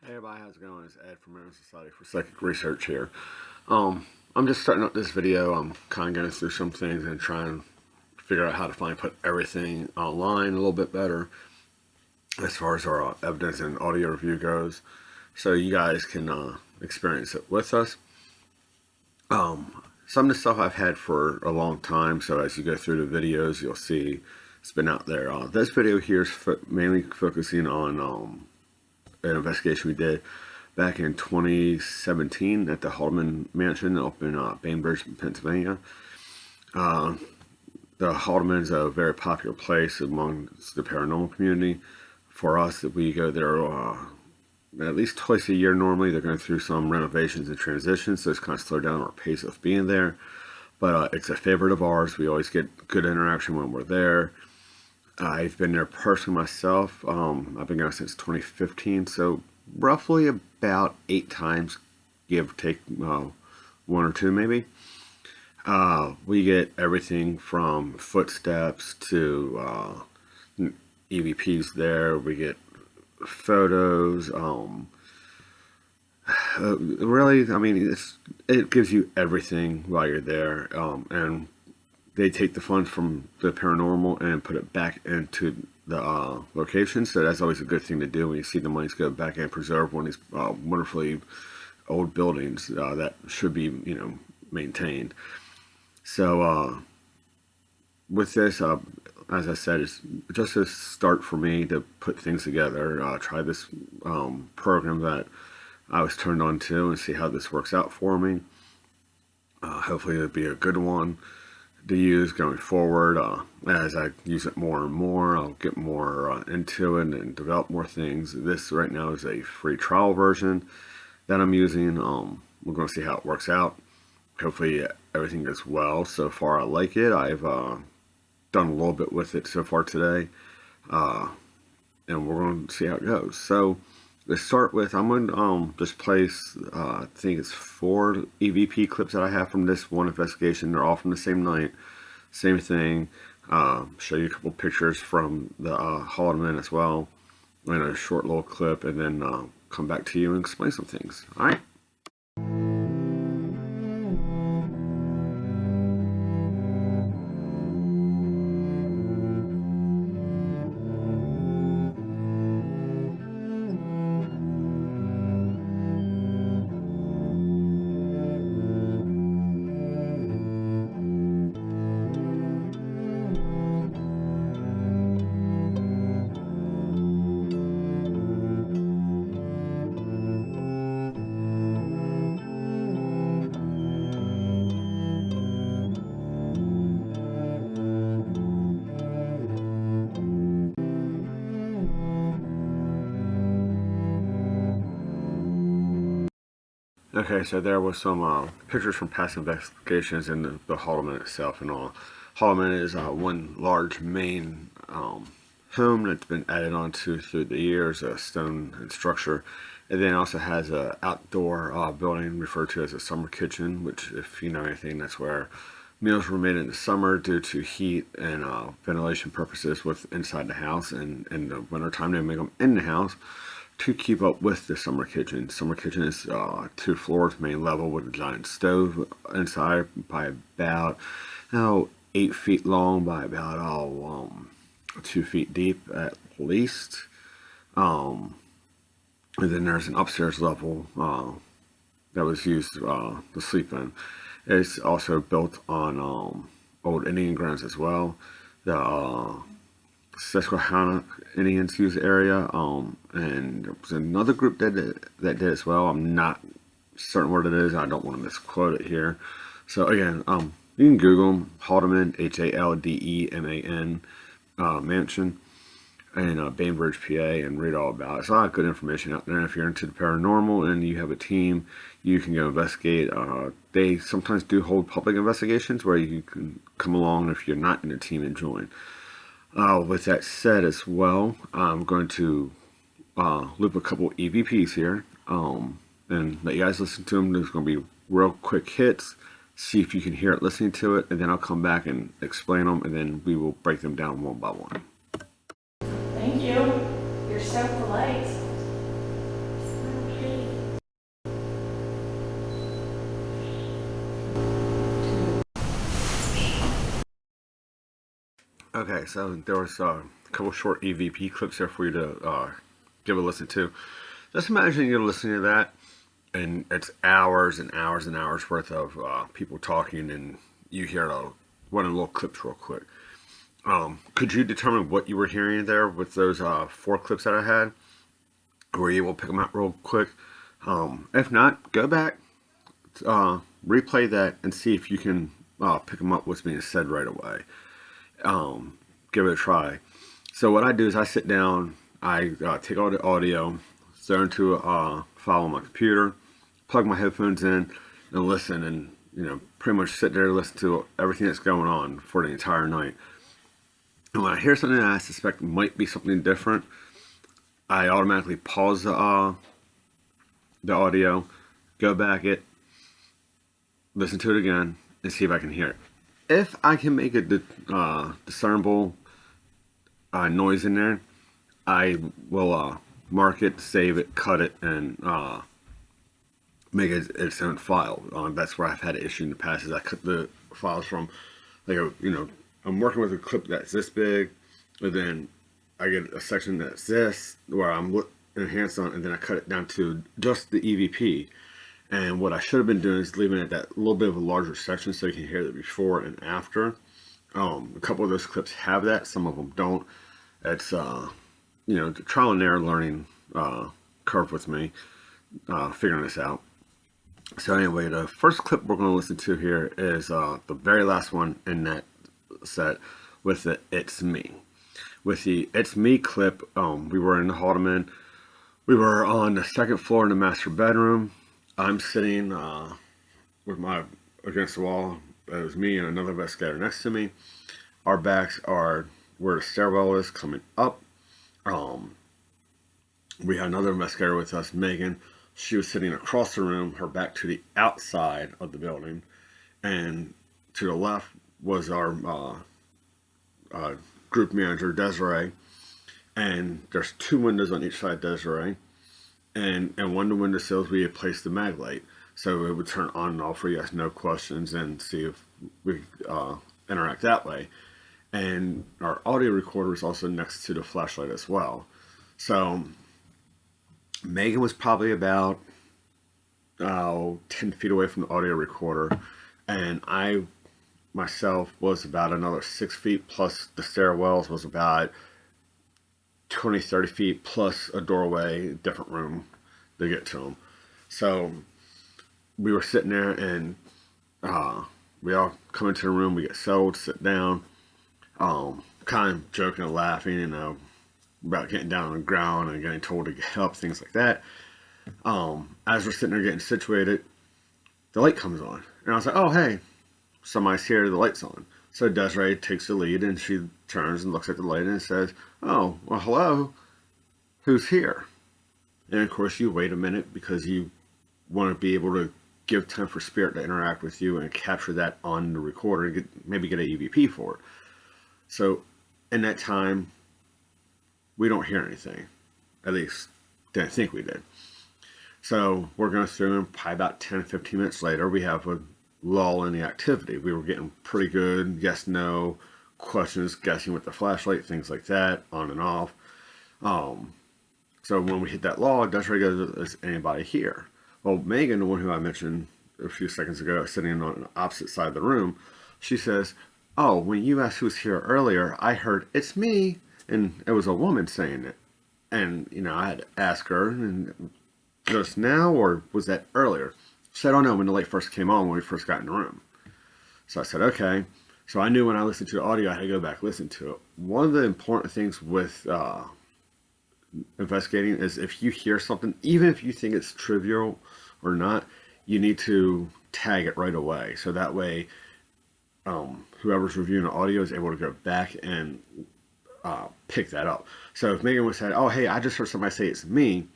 Hey everybody, how's it going? It's Ed from American Society for Psychic Research here. I'm just starting up this video. I'm kind of going through some things and trying to figure out how to put everything online a little bit better as far as our evidence and audio review goes, so you guys can experience it with us. Some of the stuff I've had for a long time, so as you go through the videos, you'll see it's been out there. This video here is mainly focusing on an investigation we did back in 2017 at the Haldeman Mansion up in Bainbridge, Pennsylvania. The Haldeman's a very popular place amongst the paranormal community. For us, we go there at least twice a year normally. They're going through some renovations and transitions, so it's kind of slowed down our pace of being there. But it's a favorite of ours. We always get good interaction when we're there. I've been there personally myself. I've been going since 2015, so roughly about 8 times, give or take 1 or 2 maybe. We get everything from footsteps to EVPs there. We get photos. Really, I mean, it gives you everything while you're there, and they take the funds from the paranormal and put it back into the location. So that's always a good thing to do when you see the monies go back and preserve one of these wonderfully old buildings that should be, maintained. So with this, as I said, it's just a start for me to put things together, try this program that I was turned on to and see how this works out for me. Hopefully it'll be a good one to use going forward. As I use it more and more, I'll get more into it and develop more things. This right now is a free trial version that I'm using. We're going to see how it works out. Hopefully everything goes well. So far I like it. I've done a little bit with it so far today, and we're going to see how it goes. So to start with, I'm going to just place, I think it's 4 EVP clips that I have from this one investigation. They're all from the same night, same thing. Show you a couple pictures from the Haldeman as well, and a short little clip, and then come back to you and explain some things. All right. Okay, so there was some pictures from past investigations in the Haldeman itself and all. Haldeman is one large main home that's been added onto through the years, a stone and structure. And then also has an outdoor building referred to as a summer kitchen, which, if you know anything, that's where meals were made in the summer due to heat and ventilation purposes with inside the house, and in the wintertime they make them in the house to keep up with the summer kitchen. Summer kitchen is 2 floors, main level, with a giant stove inside by about 8 feet long by about 2 feet deep at least. And then there's an upstairs level that was used to sleep in. It's also built on old Indian grounds as well. The Susquehanna Indians use the area, and there was another group that did as well. I'm not certain what it is. I don't want to misquote it here. So again, you can Google them, Haldeman, Haldeman Mansion, in Bainbridge, PA, and read all about it. It's a lot of good information out there. And if you're into the paranormal and you have a team, you can go investigate. They sometimes do hold public investigations where you can come along if you're not in a team and join. With that said as well, I'm going to loop a couple EVPs here and let you guys listen to them. There's going to be real quick hits. See if you can hear it listening to it, and then I'll come back and explain them, and then we will break them down one by one. Thank you. You're so polite. Okay, so there was a couple short EVP clips there for you to give a listen to. Just imagine you're listening to that, and it's hours and hours and hours worth of people talking, and you hear one of the little clips real quick. Could you determine what you were hearing there with those 4 clips that I had? Were you able to pick them out real quick? If not, go back, replay that, and see if you can pick them up what's being said right away. Give it a try. So what I do is I sit down, I take all the audio, throw into a file on my computer, plug my headphones in, and listen, and pretty much sit there and listen to everything that's going on for the entire night. And when I hear something that I suspect might be something different, I automatically pause the audio, go back it, listen to it again, and see if I can hear it. If I can make a discernible noise in there, I will mark it, save it, cut it, and make it its own file. That's where I've had an issue in the past. Is I cut the files from, like, I'm working with a clip that's this big, and then I get a section that's this where I'm enhanced on, and then I cut it down to just the EVP. And what I should have been doing is leaving it that little bit of a larger section so you can hear the before and after. A couple of those clips have that, some of them don't. It's the trial and error learning curve with me, figuring this out. So anyway, the first clip we're going to listen to here is the very last one in that set with the "It's Me." With the "It's Me" clip, we were in the Haldeman. We were on the second floor in the master bedroom. I'm sitting with my against the wall. It was me and another investigator next to me. Our backs are where the stairwell is coming up. We had another investigator with us, Megan. She was sitting across the room, her back to the outside of the building. And to the left was our group manager, Desiree. And there's 2 windows on each side of Desiree. And one of the windowsills we had placed the mag light, so it would turn on and off for yes, no questions, and see if we interact that way. And our audio recorder is also next to the flashlight as well. So Megan was probably about 10 feet away from the audio recorder, and I myself was about another 6 feet, plus the stairwells was about 20, 30 feet, plus a doorway, different room to get to them. So we were sitting there, and we all come into the room, we get settled, sit down, kind of joking and laughing, about getting down on the ground and getting told to get up, things like that. As we're sitting there getting situated, the light comes on. And I was like, oh, hey, somebody's here, the light's on. So Desiree takes the lead, and she turns and looks at the light and says, oh, well, hello, who's here? And of course you wait a minute because you want to be able to give time for spirit to interact with you and capture that on the recorder and maybe get an EVP for it. So in that time, we don't hear anything. At least, didn't think we did. So we're going through, and probably about 10, 15 minutes later, we have a lull in the activity. We were getting pretty good yes, no, questions, guessing with the flashlight, things like that, on and off. So when we hit that lull, Desiree goes, is anybody here? Well, Megan, the one who I mentioned a few seconds ago, sitting on the opposite side of the room, she says, oh, when you asked who was here earlier, I heard, it's me. And it was a woman saying it. And, I had to ask her, and just now, or was that earlier? She said, oh no, when the light first came on, when we first got in the room. So I said, okay. So I knew when I listened to the audio, I had to go back and listen to it. One of the important things with investigating is if you hear something, even if you think it's trivial or not, you need to tag it right away. So that way, whoever's reviewing the audio is able to go back and pick that up. So if Megan would say, oh, hey, I just heard somebody say it's me,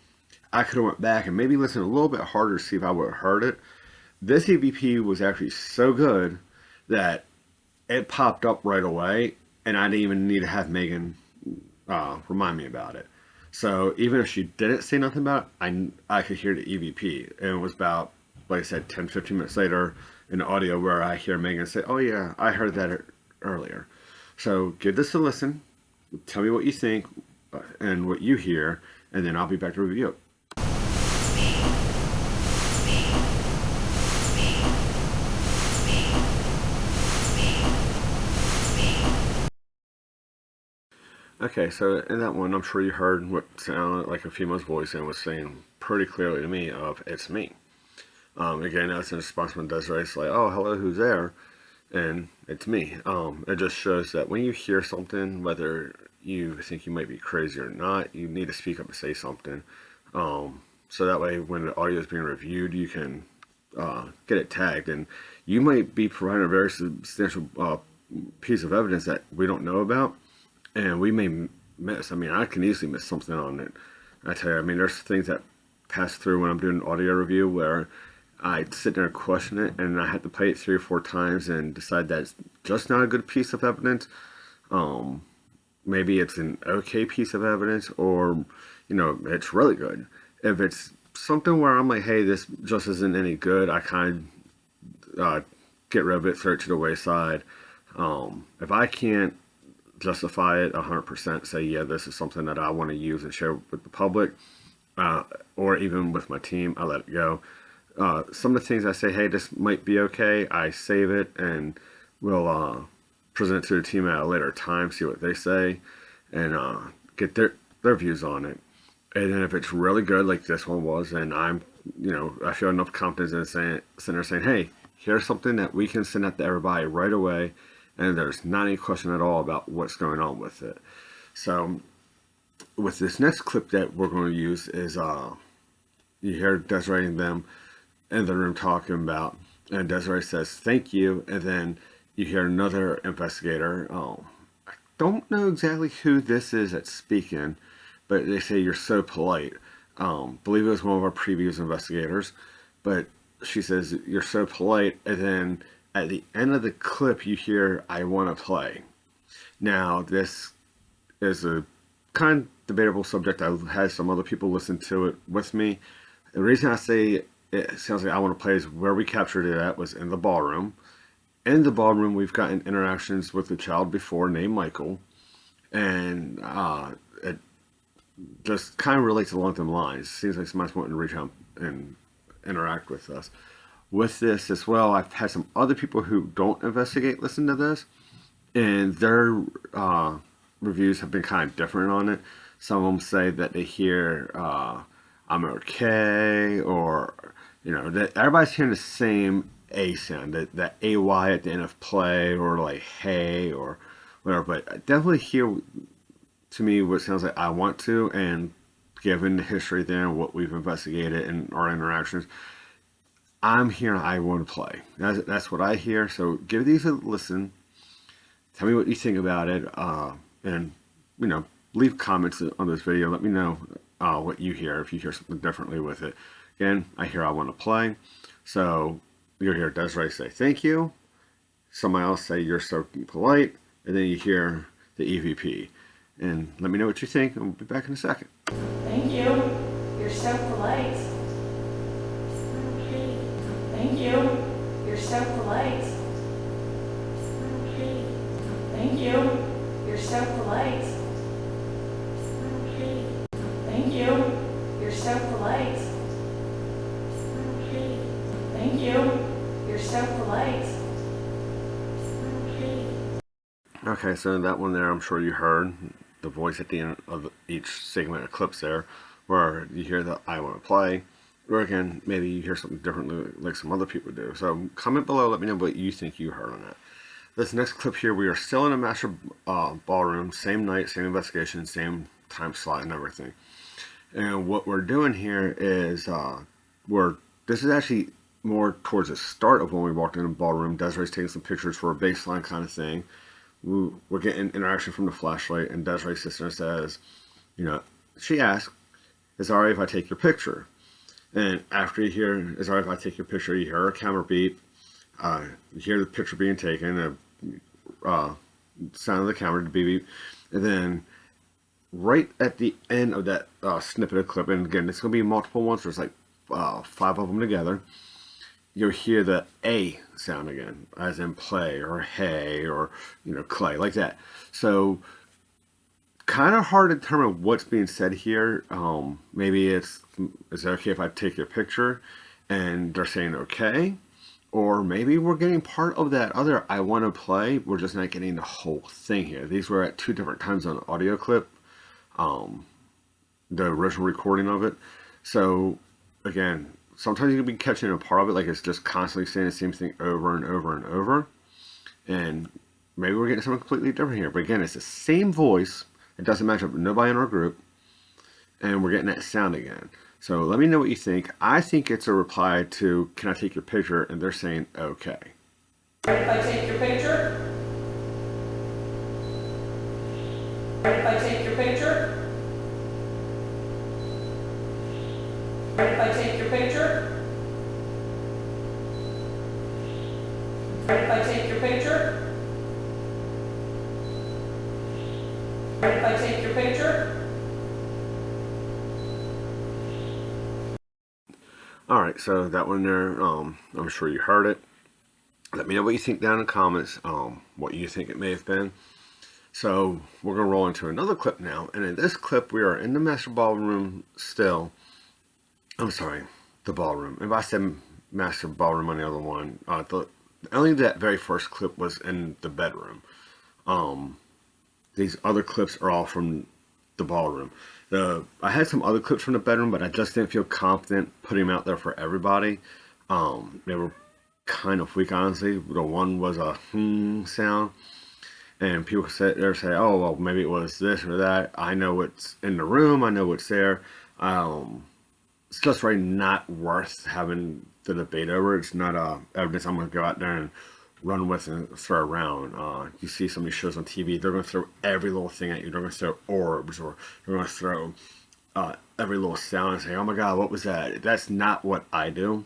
I could have went back and maybe listened a little bit harder to see if I would have heard it. This EVP was actually so good that it popped up right away, and I didn't even need to have Megan remind me about it. So even if she didn't say nothing about it, I could hear the EVP. And it was about, like I said, 10, 15 minutes later in the audio where I hear Megan say, oh yeah, I heard that earlier. So give this a listen. Tell me what you think and what you hear, and then I'll be back to review it. Okay, so in that one, I'm sure you heard what sounded like a female's voice and was saying pretty clearly to me of, it's me. Again, that's in response when Desiree say, oh, hello, who's there? And it's me. It just shows that when you hear something, whether you think you might be crazy or not, you need to speak up and say something. So that way, when the audio is being reviewed, you can get it tagged. And you might be providing a very substantial piece of evidence that we don't know about, and we may miss. I mean, I can easily miss something on it. I tell you, I mean, there's things that pass through when I'm doing an audio review where I sit there and question it, and I have to play it 3 or 4 times and decide that it's just not a good piece of evidence. Maybe it's an okay piece of evidence, or it's really good. If it's something where I'm like, hey, this just isn't any good, I kind of get rid of it, throw it to the wayside. If I can't justify it 100%, say, yeah, this is something that I want to use and share with the public, or even with my team, I let it go. Some of the things I say, hey, this might be okay, I save it and we'll present it to the team at a later time, see what they say, and get their views on it. And then if it's really good, like this one was, and I feel enough confidence in sitting there saying, hey, here's something that we can send out to everybody right away, and there's not any question at all about what's going on with it. So with this next clip that we're going to use is you hear Desiree and them in the room talking about, and Desiree says thank you, and then you hear another investigator. I don't know exactly who this is that's speaking, but they say you're so polite. Believe it was one of our previous investigators, but she says you're so polite, and then at the end of the clip you hear I want to play. Now this is a kind of debatable subject. I've had some other people listen to it with me. The reason I say it sounds like I want to play is where we captured it at was in the ballroom. In the ballroom, we've gotten interactions with a child before named Michael, and it just kind of relates along them lines. Seems like somebody's wanting to reach out and interact with us. With this as well, I've had some other people who don't investigate listen to this, and their reviews have been kind of different on it. Some of them say that they hear I'm okay, or that everybody's hearing the same A sound, that AY at the end of play, or like hey, or whatever. But I definitely hear, to me, what sounds like I want to, and given the history there and what we've investigated and our interactions, I'm hearing I want to play. That's what I hear. So give these a listen. Tell me what you think about it, and leave comments on this video. Let me know what you hear, if you hear something differently with it. Again, I hear I want to play. So you'll hear Desiree say thank you. Somebody else say you're so polite, and then you hear the EVP. And let me know what you think, and we'll be back in a second. Thank you. You're so polite. Thank you. You're so polite. Thank you. You're so polite. Thank you. You're so polite. Thank you. You're so polite. Okay, so that one there, I'm sure you heard the voice at the end of each segment of clips there, where you hear the I want to play, or again, maybe you hear something different like some other people do. So comment below, let me know what you think you heard on that. This next clip here, we are still in a master ballroom, same night, same investigation, same time slot and everything. And what we're doing here is, this is actually more towards the start of when we walked in the ballroom. Desiree's taking some pictures for a baseline kind of thing. We're getting interaction from the flashlight, and Desiree's sister says, she asks, is it alright if I take your picture? And after you hear, is it alright if I take your picture, you hear a camera beep, you hear the picture being taken, sound of the camera, the beep beep, and then right at the end of that snippet of clip, and again, it's going to be multiple ones, there's like 5 of them together, you'll hear the A sound again, as in play or hey or clay, like that. So kind of hard to determine what's being said here. Maybe is it okay if I take your picture, and they're saying okay, or maybe we're getting part of that other I want to play. We're just not getting the whole thing here. These were at two different times on the audio clip, um, the original recording of it. So again, sometimes you can be catching a part of it, like it's just constantly saying the same thing over and over and over, and maybe we're getting something completely different here. But again, it's the same voice. It doesn't match up with nobody in our group, and we're getting that sound again. So let me know what you think. I think it's a reply to "Can I take your picture?" and they're saying okay. If I take your picture? If I take your picture? If I take your picture? If I take your picture? If I take your picture? Alright, so that one there, I'm sure you heard it. Let me know what you think down in the comments, what you think it may have been. So we're going to roll into another clip now, and in this clip we are in the master ballroom still. I'm sorry, the ballroom. If I said master ballroom on the other one, only that very first clip was in the bedroom. These other clips are all from the ballroom. I had some other clips from the bedroom, but I just didn't feel confident putting them out there for everybody. They were kind of weak, honestly. The one was a sound, and people sit there and say, "Oh, well, maybe it was this or that." I know what's in the room. I know what's there. It's just really not worth having the debate over. It's not evidence I'm going to go out there and run with and throw around. You see some of these shows on TV, they're going to throw every little thing at you. They're going to throw orbs, or they're going to throw every little sound and say, "Oh my God, what was that?" That's not what I do.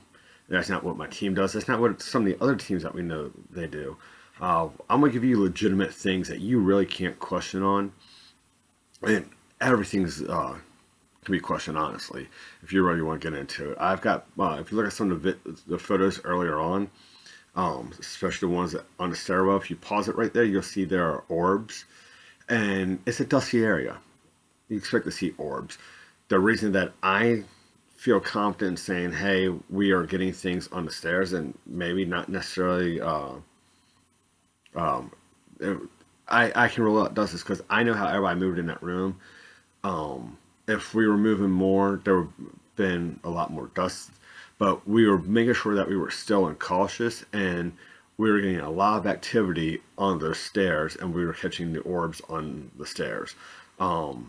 That's not what my team does. That's not what some of the other teams that we know they do. I'm going to give you legitimate things that you really can't question on. And everything's can be questioned, honestly, if you really want to get into it. I've got, if you look at some of the photos earlier on, especially the ones that on the stairwell, if you pause it right there, you'll see there are orbs, and it's a dusty area. You expect to see orbs. The reason that I feel confident in saying, hey, we are getting things on the stairs, and maybe not necessarily, I can rule out dust, is because I know how everybody moved in that room. If we were moving more, there would have been a lot more dust. But we were making sure that we were still cautious, and we were getting a lot of activity on those stairs, and we were catching the orbs on the stairs. So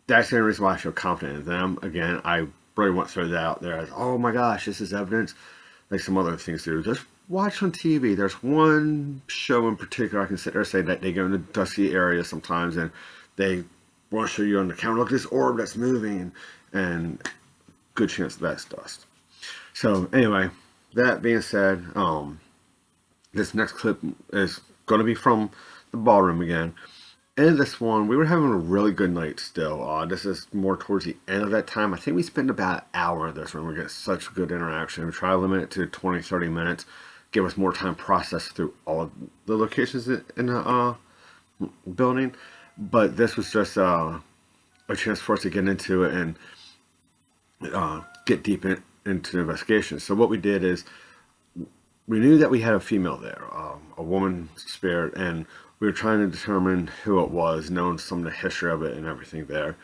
that's the only reason why I feel confident in them. Again, I really want to throw that out there as, oh my gosh, this is evidence, like some other things do. Just watch on TV. There's one show in particular I can sit there and say that they go in the dusty area sometimes, and they want to show you on the camera, look at this orb that's moving, and good chance that's dust. So anyway, that being said, this next clip is going to be from the ballroom again. In this one, we were having a really good night still. This is more towards the end of that time. I think we spent about an hour of this when we get such good interaction. We try to limit it to 20-30 minutes, give us more time to process through all of the locations in the building. But this was just a chance for us to get into it and get deep into the investigation. So what we did is, we knew that we had a female there, a woman spirit, and we were trying to determine who it was, knowing some of the history of it and everything there.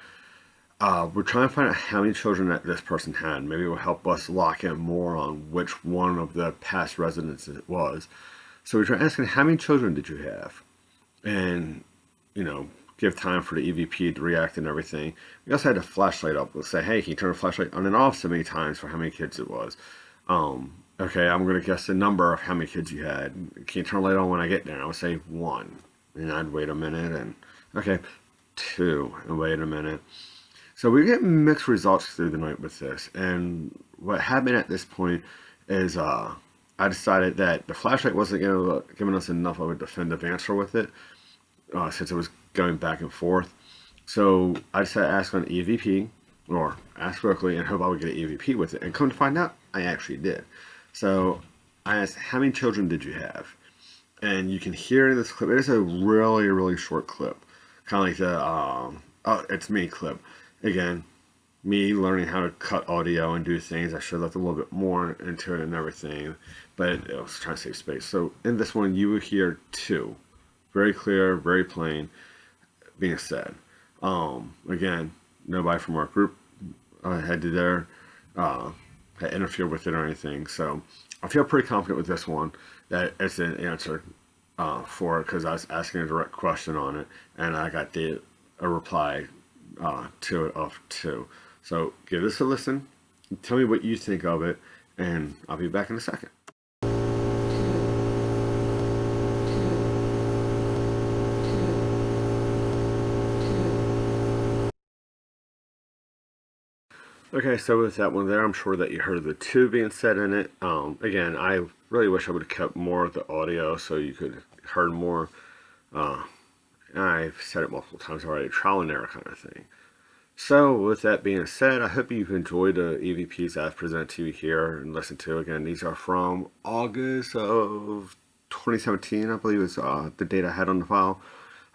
We're trying to find out how many children that this person had. Maybe it will help us lock in more on which one of the past residents it was. So we tried asking, how many children did you have? And, give time for the EVP to react and everything. We also had a flashlight up. We'll say, hey, can you turn the flashlight on and off so many times for how many kids it was? Okay, I'm going to guess the number of how many kids you had. Can you turn the light on when I get there? I would say 1. And I'd wait a minute, and okay, 2, and wait a minute. So we get mixed results through the night with this. And what happened at this point is I decided that the flashlight wasn't giving us enough of a definitive answer with it, since it was going back and forth. So I decided to ask on EVP, or ask quickly and hope I would get an EVP with it. And come to find out, I actually did. So I asked, how many children did you have? And you can hear in this clip, it is a really, really short clip. Kind of like the, oh, it's me clip. Again, me learning how to cut audio and do things. I should have left a little bit more into it and everything, but I was trying to save space. So in this one, you will hear two. Very clear, very plain, being said. Again, nobody from our group had to there had interfered with it or anything. So I feel pretty confident with this one that it's an answer for it because I was asking a direct question on it and I got a reply to it of two. So give this a listen. Tell me what you think of it, and I'll be back in a second. Okay, so with that one there, I'm sure that you heard the two being said in it. Again, I really wish I would have kept more of the audio so you could heard more. Uh, I've said it multiple times already, trial and error kind of thing. So with that being said, I hope you've enjoyed the EVPs I've presented to you here and listened to. Again, these are from August of 2017, I believe is the date I had on the file.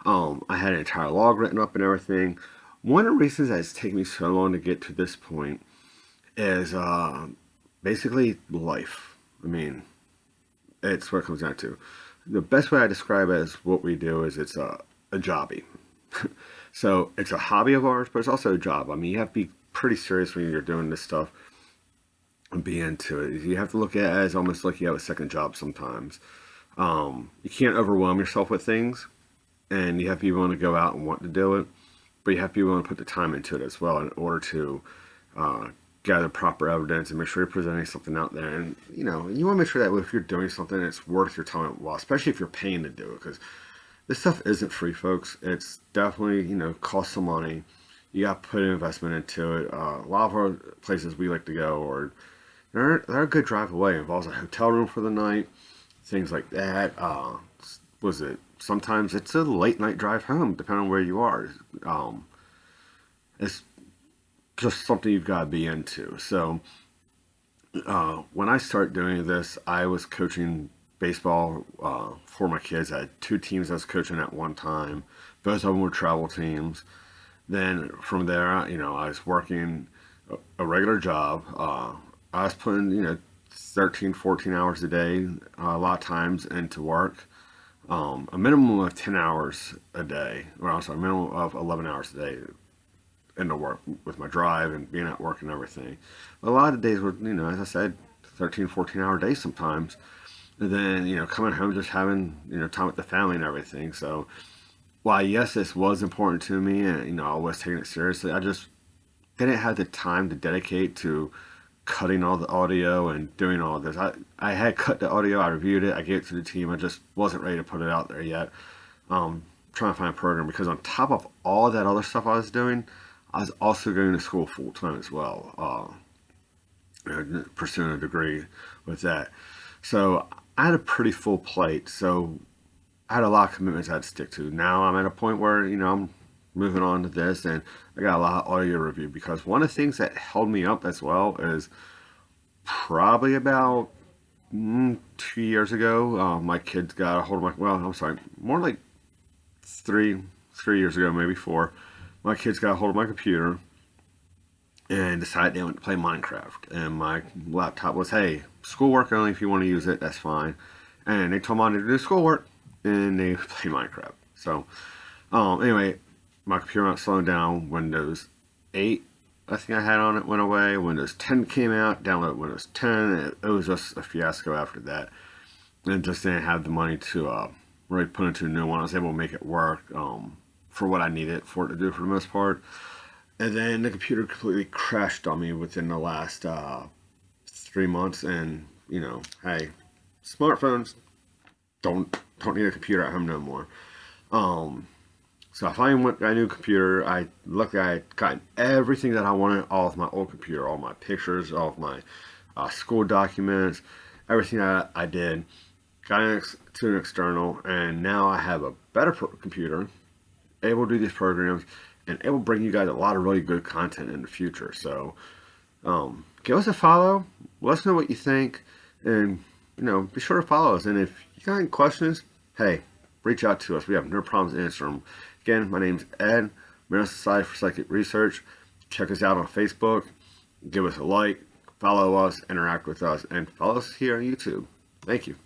I had an entire log written up and everything. One of the reasons that it's taken me so long to get to this point is basically life. I mean, it's what it comes down to. The best way I describe it as what we do is it's a jobby. So it's a hobby of ours, but it's also a job. I mean, you have to be pretty serious when you're doing this stuff and be into it. You have to look at it as almost like you have a second job sometimes. You can't overwhelm yourself with things, and you have to be willing to go out and want to do it, but you have to be willing to put the time into it as well in order to gather proper evidence and make sure you're presenting something out there. And you know, you want to make sure that if you're doing something, it's worth your time. Well, especially if you're paying to do it, because this stuff isn't free, folks. It's definitely, you know, costs some money. You got to put an investment into it. A lot of our places we like to go, or they're a good drive away. It involves a hotel room for the night, things like that. Was it? Sometimes it's a late night drive home, depending on where you are. It's just something you've got to be into. So when I started doing this, I was coaching baseball for my kids. I had two teams I was coaching at one time. Both of them were travel teams. Then from there, you know, I was working a regular job. I was putting, you know, 13, 14 hours a day, a lot of times into work. A minimum of 10 hours a day, or I'm sorry, a minimum of 11 hours a day into work with my drive and being at work and everything. A lot of the days were, you know, as I said, 13, 14-hour days sometimes. And then, you know, coming home just having, you know, time with the family and everything. So while yes, this was important to me and, you know, I was taking it seriously, I just didn't have the time to dedicate to cutting all the audio and doing all this. I had cut the audio, I reviewed it, I gave it to the team. I just wasn't ready to put it out there yet. Trying to find a program because on top of all that other stuff I was doing, I was also going to school full time as well, pursuing a degree with that. So I had a pretty full plate. So I had a lot of commitments I had to stick to. Now I'm at a point where, you know, I'm moving on to this and I got a lot of audio review because one of the things that held me up as well is probably about 2 years ago, my kids got a hold of my, well, I'm sorry, more like three years ago, maybe four, my kids got a hold of my computer and decided they wanted to play Minecraft. And my laptop was, hey, schoolwork only. If you want to use it, that's fine. And they told me to do schoolwork, and they play Minecraft. So, anyway, my computer went slowing down. Windows 8, I think I had on it, went away. Windows 10 came out. Downloaded Windows 10. It was just a fiasco after that. And just didn't have the money to really put into a new one. I was able to make it work for what I needed for it to do for the most part. And then the computer completely crashed on me within the last 3 months. And you know, hey, smartphones don't need a computer at home no more. So I finally went got a new computer. I luckily I had gotten everything that I wanted off my old computer, all my pictures, all of my school documents, everything that I did. Got it to an external, and now I have a better computer, able to do these programs, and it will bring you guys a lot of really good content in the future. So give us a follow. Let us know what you think, and be sure to follow us. And if you got any questions, hey, reach out to us. We have no problems answering them. Again, my name's Ed, American Society for Psychic Research. Check us out on Facebook. Give us a like, follow us, interact with us, and follow us here on YouTube. Thank you.